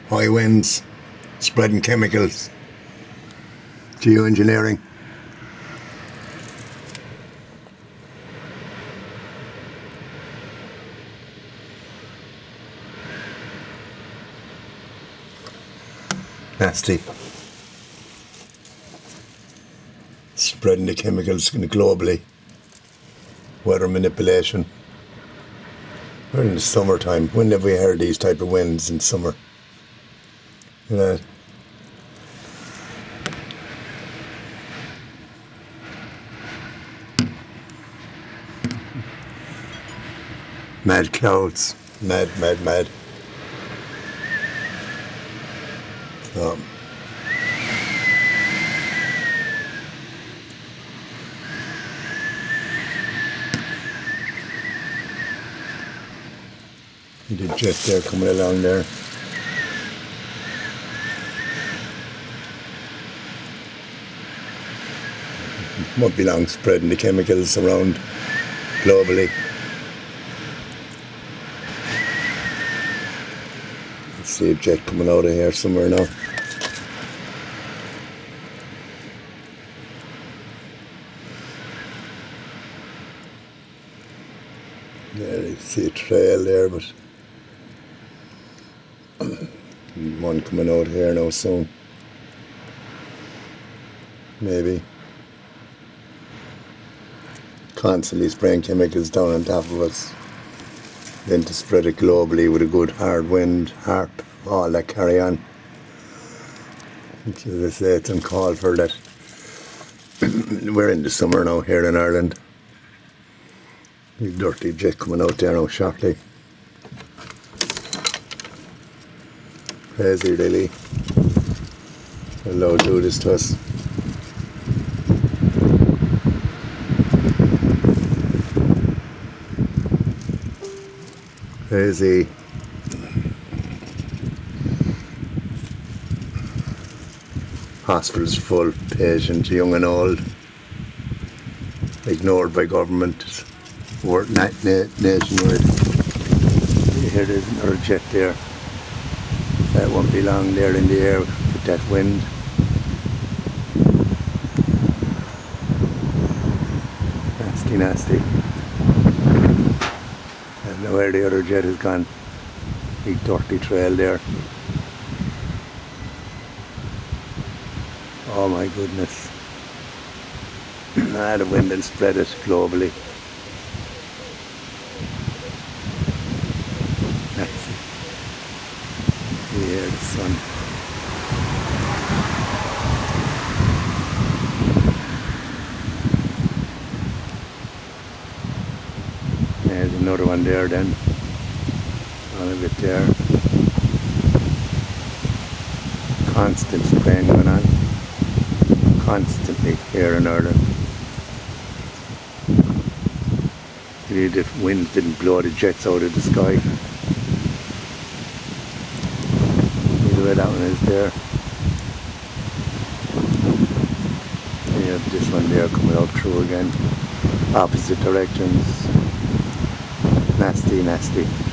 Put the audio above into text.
high winds, spreading chemicals, geoengineering. Nasty. Spreading the chemicals globally. Weather manipulation. We're in the summertime. When have we heard these type of winds in summer? You know. Mad clouds. Mad. The jet there coming along there. Won't be long spreading the chemicals around globally. Let's see a jet coming out of here somewhere now. There you see a trail there, but one coming out here now soon. Maybe. Constantly spraying chemicals down on top of us. Then to spread it globally with a good hard wind, harp, all that carry on. Which, as I say, it's uncalled for that. We're in the summer now here in Ireland. Dirty jet coming out there now shortly. Crazy really. Hello, do this to us. Crazy. Hospitals full, patients young and old. Ignored by government. Nationwide. Here there's another jet there. That won't be long there in the air with that wind. Nasty. I don't know where the other jet has gone. Big dirty trail there. Oh my goodness. The wind will spread it globally. Here the sun. There's another one there then. All of it there. Constant spraying going on. Constantly here in Ireland. The winds didn't blow the jets out of the sky. Where that one is there. You have this one there coming out through again. Opposite directions. Nasty.